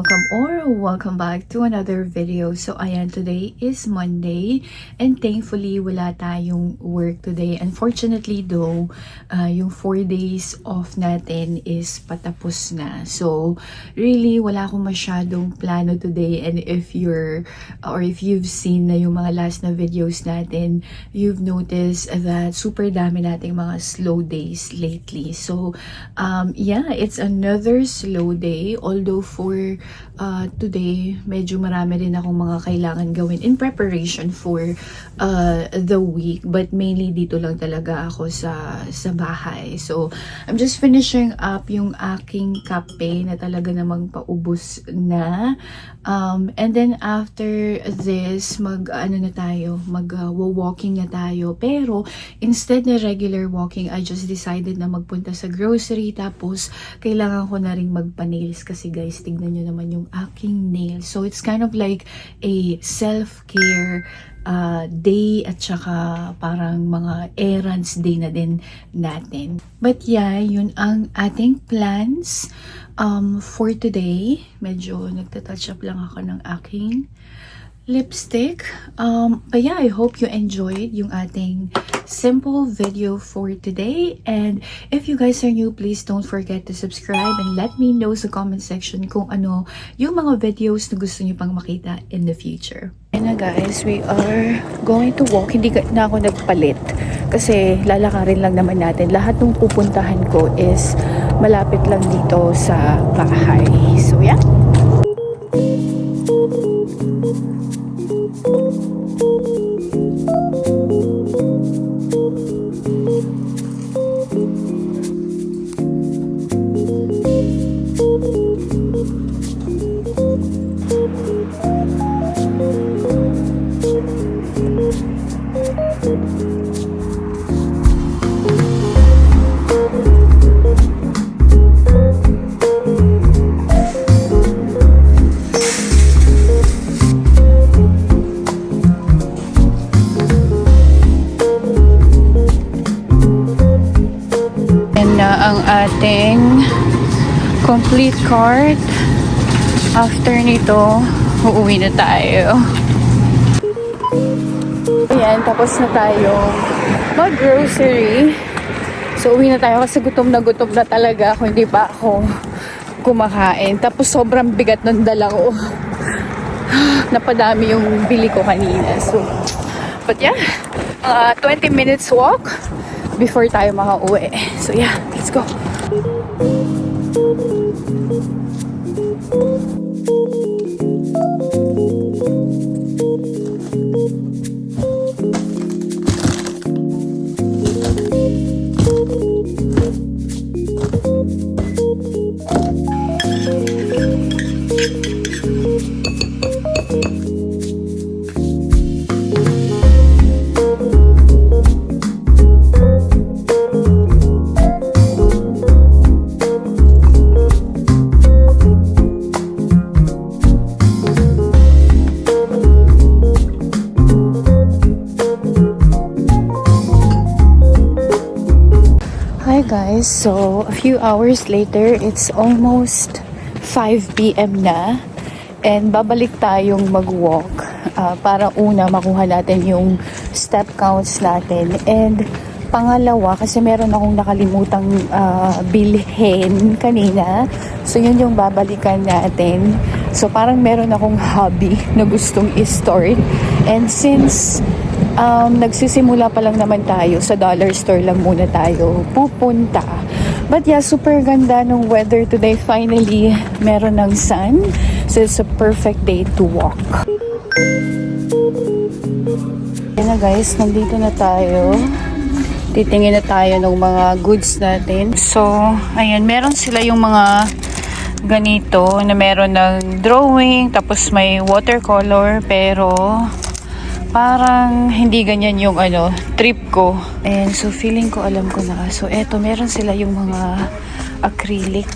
welcome back to another video. So ayan, today is Monday and thankfully wala tayong work today. Unfortunately though, yung 4 days off natin is patapos na. So really wala akong masyadong plano today, and if you've seen na yung mga last na videos natin, you've noticed that super dami nating mga slow days lately. So yeah, it's another slow day, although for today medyo marami rin akong mga kailangan gawin in preparation for the week, but mainly dito lang talaga ako sa bahay. So I'm just finishing up yung aking kape na talaga namang paubos na, and then after this walking na tayo, pero instead na regular walking, I just decided na magpunta sa grocery, tapos kailangan ko na rin magpa-nails kasi guys, tignan nyo naman yung aking nails. So it's kind of like a self-care day, at saka parang mga errands day na din natin. But yeah, yun ang ating plans for today. Medyo nagtatouch up lang ako ng aking lipstick. But yeah, I hope you enjoyed yung ating simple video for today. And if you guys are new, please don't forget to subscribe and let me know sa comment section kung ano yung mga videos na gusto niyo pang makita in the future. And na guys, we are going to walk. Hindi na ako nagpalit kasi lalakarin lang naman natin. Lahat ng pupuntahan ko is malapit lang dito sa bahay. So yeah. Ang ating complete cart. After nito, uuwi na tayo. Ayan, tapos na tayo mag-grocery. So, uwi na tayo kasi gutom na talaga ako. Hindi pa ako kumakain. Tapos, sobrang bigat ng dala ko. Napadami yung bili ko kanina. So, but yeah, 20 minutes walk before tayo makauwi. So yeah, let's go. Guys, so a few hours later, it's almost 5 p.m. na, and babalik tayong mag-walk para una makuha natin yung step counts natin, and pangalawa kasi meron akong nakalimutang bilhin kanina, so yun yung babalikan natin. So parang meron akong hobby na gustong i-start, and since nagsisimula pa lang naman tayo, sa dollar store lang muna tayo pupunta. But yeah, super ganda ng weather today. Finally, meron ng sun. So it's a perfect day to walk. Yan na guys, nandito na tayo. Titingin na tayo ng mga goods natin. So, ayan, meron sila yung mga ganito na meron ng drawing, tapos may watercolor, pero parang hindi ganyan yung trip ko. And so feeling ko alam ko na. So eto, meron sila yung mga acrylic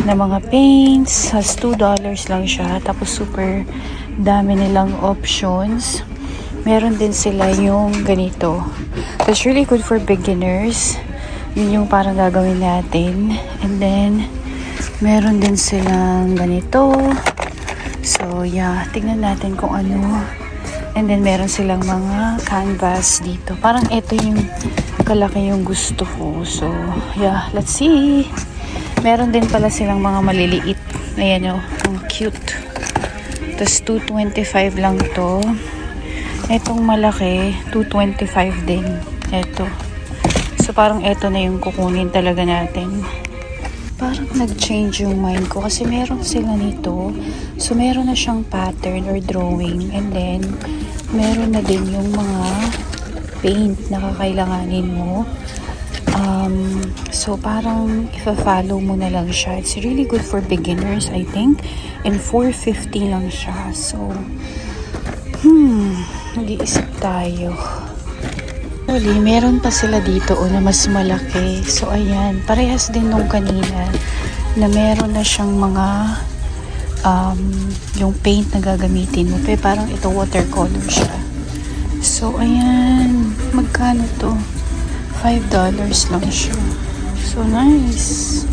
na mga paints. Has $2 lang siya. Tapos super dami nilang options. Meron din sila yung ganito. It's really good for beginners. Yun yung parang gagawin natin. And then Meron din silang ganito. So, yeah. Tignan natin kung ano. And then, meron silang mga canvas dito. Parang ito yung kalaki yung gusto ko. So, yeah. Let's see. Meron din pala silang mga maliliit. Ayan o. Ang cute. Tapos, $225 lang to. Itong malaki, $225 din. Ito. So, parang ito na yung kukunin talaga natin. Parang nag-change yung mind ko kasi meron sila nito. So, meron na siyang pattern or drawing. And then, meron na din yung mga paint na kakailanganin mo. So, parang ifa-follow mo na lang siya. It's really good for beginners, I think. And $450 lang siya. So, nag-iisip tayo. Actually, meron pa sila dito na mas malaki. So, ayan. Parehas din nung kanina na meron na siyang mga yung paint na gagamitin mo. Pero parang ito watercolor siya. So, ayan. Magkano to? $5 lang siya. So, nice.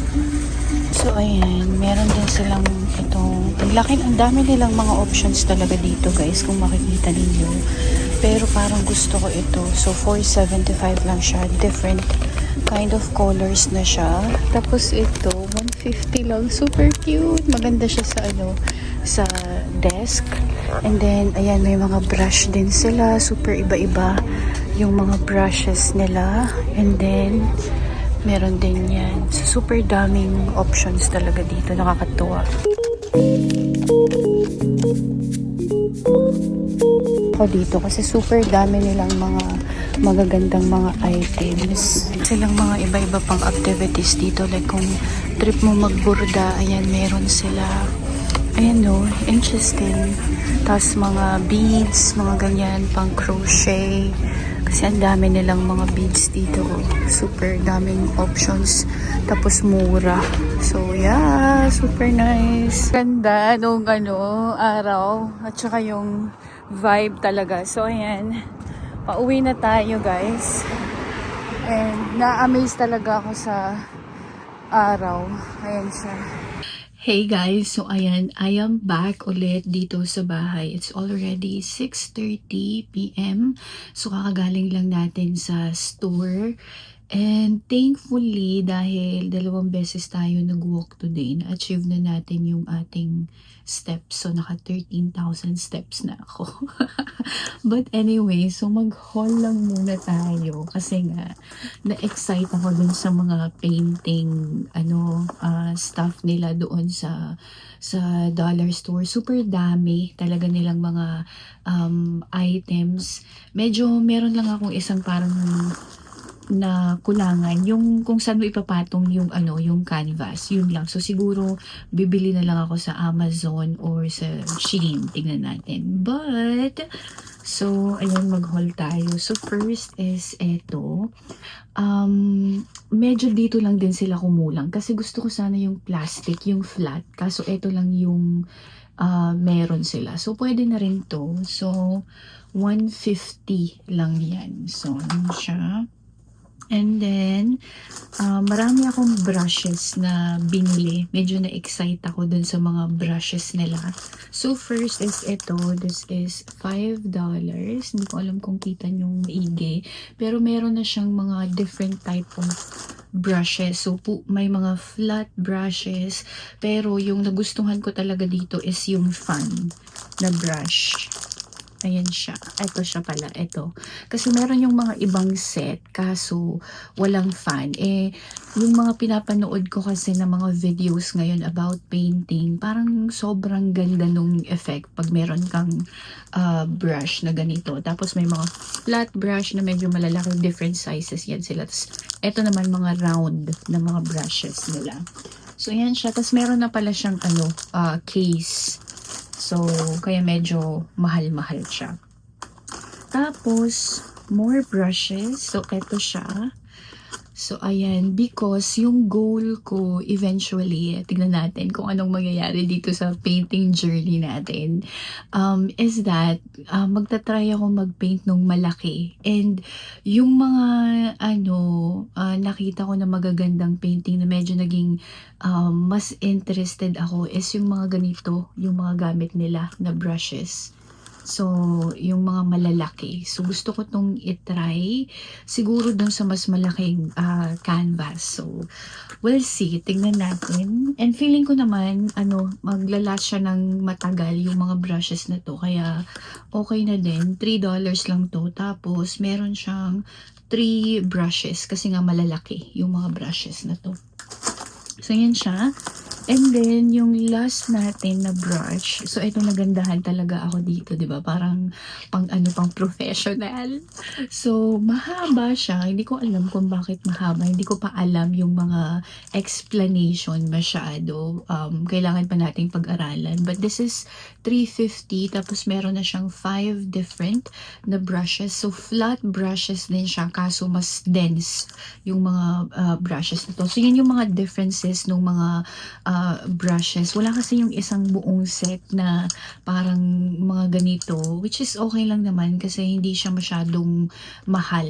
So, ayan. Meron din silang itong ang dami nilang mga options talaga dito, guys, kung makikita ninyo. Pero parang gusto ko ito. So, $475 lang siya. Different kind of colors na siya. Tapos ito, $150 lang. Super cute. Maganda siya sa sa desk. And then, ayan, may mga brush din sila. Super iba-iba yung mga brushes nila. And then, meron din yan. So, super daming options talaga dito. Nakakatuwa. Ako dito kasi super dami nilang mga magagandang mga items. Silang mga iba-iba pang activities dito. Like kung trip mo magburda, ayan, meron sila. Ayan no, interesting. Tapos mga beads, mga ganyan, pang crochet. Kasi ang dami nilang mga beads dito. Super daming options. Tapos mura. So yeah, super nice. Ganda nung araw. At saka yung vibe talaga. So ayan, pauwi na tayo, guys. And na-amaze talaga ako sa araw. Ayan siya. Hey guys, so ayan, I am back ulit dito sa bahay. It's already 6:30 p.m. So kakagaling lang natin sa store. And thankfully, dahil 2 beses tayo nag-walk today, na-achieve na natin yung ating steps. So naka 13,000 steps na ako. But anyway, so mag-haul lang muna tayo. Kasi nga, na-excite ako dun sa mga painting stuff nila doon sa dollar store. Super dami talaga nilang mga items. Medyo meron lang akong isang parang na kulangan yung kung saan mo ipapatong yung yung canvas, yun lang. So siguro bibili na lang ako sa Amazon or sa Shein, tingnan natin. But so ayun, mag-haul tayo. So first is eto. Medyo dito lang din sila kumulang kasi gusto ko sana yung plastic, yung flat, kaso eto lang yung meron sila. So pwede na rin to. So $150 lang yan. So yun siya. And then, marami akong brushes na binili. Medyo na-excite ako dun sa mga brushes nila. So, first is ito. This is $5. Hindi ko alam kung kita nyo maigi. Pero meron na siyang mga different type of brushes. So, may mga flat brushes. Pero, yung nagustuhan ko talaga dito is yung fun na brush. Ayan siya. Ito siya pala. Ito. Kasi meron yung mga ibang set. Kaso, walang fan. Yung mga pinapanood ko kasi na mga videos ngayon about painting, parang sobrang ganda nung effect pag meron kang brush na ganito. Tapos may mga flat brush na medyo malalaki. Different sizes yan sila. Tapos, ito naman mga round na mga brushes nila. So, ayan siya. Tapos, meron na pala siyang case. So, kaya medyo mahal-mahal siya. Tapos, more brushes. So, eto siya. So, ayan, because yung goal ko eventually, tignan natin kung anong mangyayari dito sa painting journey natin, is that magta-try ako mag-paint nung malaki. And yung mga nakita ko na magagandang painting na medyo naging mas interested ako is yung mga ganito, yung mga gamit nila na brushes. So, yung mga malalaki. So, gusto ko tong itry. Siguro dun sa mas malaking canvas. So, we'll see. Tingnan natin. And feeling ko naman, maglalast siya ng matagal yung mga brushes na to. Kaya, okay na din. $3 lang to. Tapos, meron siyang 3 brushes. Kasi nga malalaki yung mga brushes na to. So, yan siya. And then, yung last natin na brush, so ito nagandahan talaga ako dito, di ba? Parang pang professional. So, mahaba siya. Hindi ko alam kung bakit mahaba. Hindi ko pa alam yung mga explanation masyado. Kailangan pa nating pag-aralan. But this is 350, tapos meron na siyang 5 different na brushes. So, flat brushes din siya, kaso mas dense yung mga brushes na to. So, yun yung mga differences ng mga brushes. Wala kasi yung isang buong set na parang mga ganito, which is okay lang naman kasi hindi siya masyadong mahal.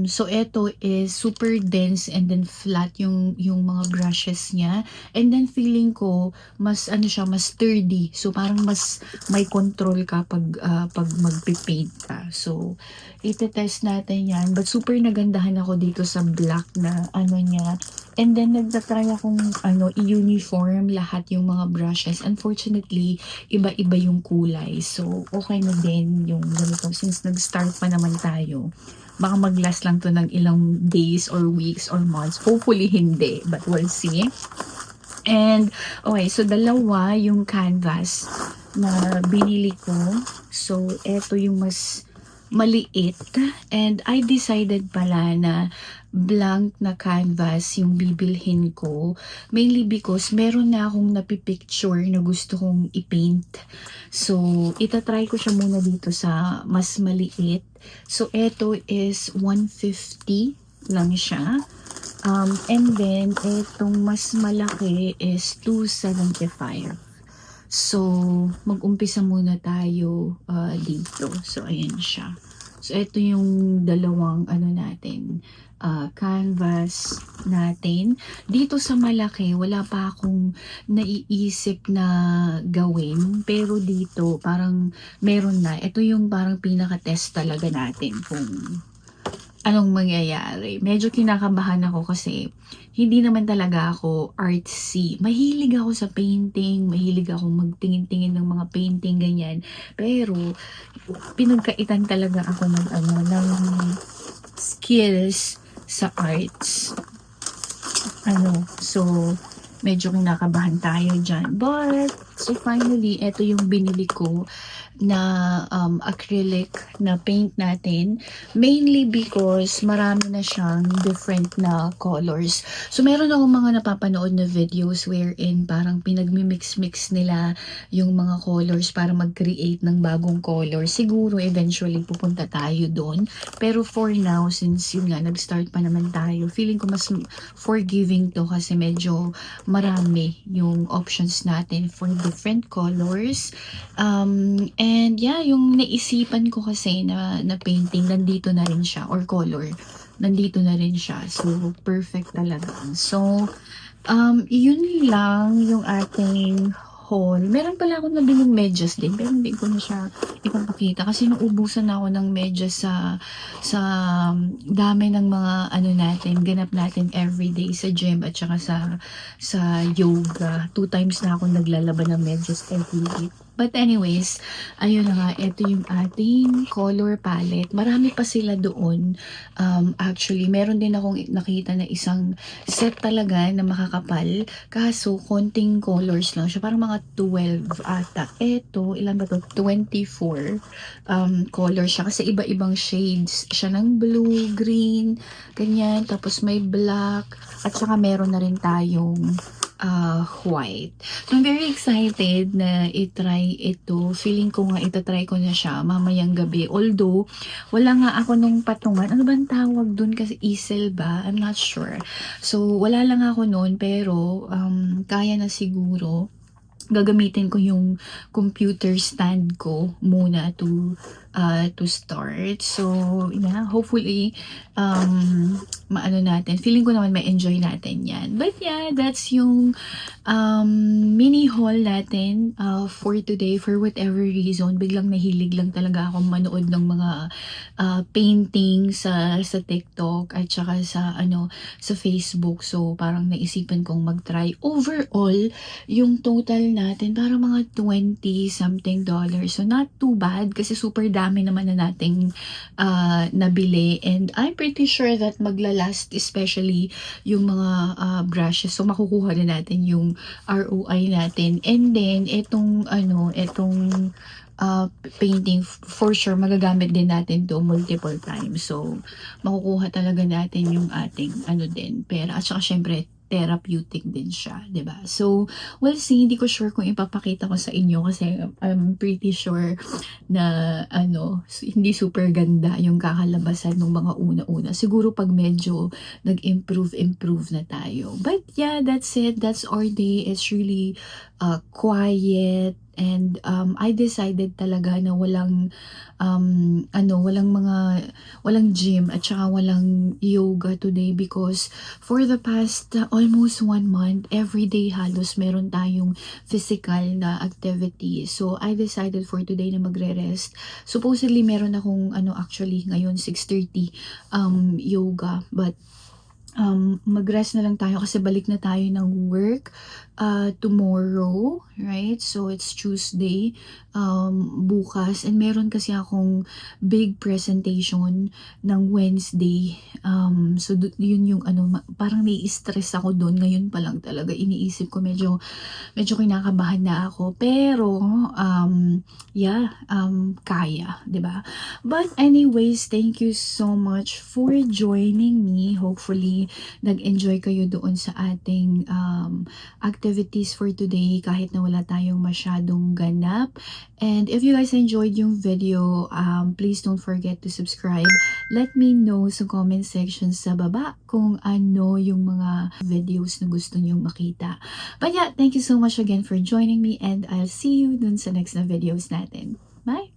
So ito is super dense and then flat yung mga brushes niya. And then feeling ko mas siya, mas sturdy. So parang mas may control ka pag magpi-paint ka. So ite-test natin yan. But super nagandahan ako dito sa black na niya. And then, nagtatry akong i-uniform lahat yung mga brushes. Unfortunately, iba-iba yung kulay. So, okay na din yung ganito. Since nag-start pa naman tayo, baka mag-last lang to ng ilang days or weeks or months. Hopefully, hindi. But we'll see. And, okay. So, dalawa yung canvas na binili ko. So, eto yung mas maliit. And I decided pala na blank na canvas yung bibilhin ko. Mainly because meron na akong napipicture na gusto kong i-paint. So, itatry ko siya muna dito sa mas maliit. So, eto is 150 lang siya. And then, etong mas malaki is 275. So, mag-umpisa muna tayo dito. So, ayan siya. So, ito yung dalawang natin, canvas natin. Dito sa malaki, wala pa akong naiisip na gawin. Pero dito, parang meron na. Ito yung parang pinaka-test talaga natin kung anong mangyayari. Medyo kinakabahan ako kasi hindi naman talaga ako artsy. Mahilig ako sa painting, mahilig ako magtingin-tingin ng mga painting, ganyan. Pero, pinagkaitan talaga ako ng skills sa arts. So, medyo kinakabahan tayo dyan. But, so finally, ito yung binili ko na acrylic na paint natin, mainly because marami na siyang different na colors. So meron akong mga napapanood na videos wherein parang pinagmi-mix-mix nila yung mga colors para mag-create ng bagong color. Siguro eventually pupunta tayo doon. Pero for now, since yun nga, nag-start pa naman tayo, feeling ko mas forgiving to kasi medyo marami yung options natin for different colors. And yeah, yung naisipan ko kasi na painting, nandito na rin siya, or color, nandito na rin siya. So, perfect talaga. So, yun lang yung ating haul. Meron pala ako nabiling medyas din, pero hindi ko na siya ipapakita kasi naubusan na ako ng medyas sa dami ng mga natin, ganap natin everyday sa gym at saka sa yoga. 2 times na ako naglalaban ng medyas every week. But anyways, ayun na nga, ito yung ating color palette. Marami pa sila doon. Actually, meron din akong nakita na isang set talaga na makakapal. Kaso, konting colors lang siya. Parang mga 12 ata. Ito, ilan ba to? 24 colors siya. Kasi iba-ibang shades siya ng blue, green, ganyan. Tapos may black. At saka meron na rin tayong white. So, I'm very excited na itry ito. Feeling ko nga itatry ko na siya mamayang gabi. Although, wala nga ako nung patungan. Ano bang tawag dun? Kasi easel ba? I'm not sure. So, wala lang ako nun pero kaya na siguro. Gagamitin ko yung computer stand ko muna to start. So, yeah, hopefully, maano natin. Feeling ko naman may enjoy natin yan. But yeah, that's yung mini haul natin for today. For whatever reason, biglang nahilig lang talaga ako manood ng mga painting sa TikTok at saka sa Facebook. So, parang naisipan kong mag-try. Overall, yung total natin parang mga $20 something. So, not too bad kasi super dami naman na nating nabili. And I'm pretty sure that maglalast, especially yung mga brushes. So, makukuha na natin yung ROI natin. And then, itong painting, for sure, magagamit din natin to multiple times. So, makukuha talaga natin yung ating pera. At saka, syempre, therapeutic din siya, 'di ba? So, we'll see. Hindi ko sure kung ipapakita ko sa inyo kasi I'm pretty sure na hindi super ganda yung kakalabasan ng mga una-una. Siguro pag medyo nag-improve na tayo. But yeah, that's it. That's our day. It's really quiet. And I decided talaga na walang gym at saka walang yoga today because for the past almost 1 month, every day halos meron tayong physical na activity. So I decided for today na magre-rest. Supposedly meron akong actually ngayon 6:30 yoga, but mag-rest na lang tayo kasi balik na tayo ng work tomorrow, right? So, it's Tuesday, bukas. And meron kasi akong big presentation ng Wednesday. So, yun yung parang nai-stress ako doon. Ngayon pa lang talaga. Iniisip ko medyo kinakabahan na ako. Pero, kaya, 'di ba? But anyways, thank you so much for joining me. Hopefully, nag-enjoy kayo doon sa ating activities for today kahit na wala tayong masyadong ganap. And if you guys enjoyed yung video, please don't forget to subscribe. Let me know sa comment section sa baba kung ano yung mga videos na gusto nyong makita. But yeah, thank you so much again for joining me and I'll see you dun sa next na videos natin. Bye!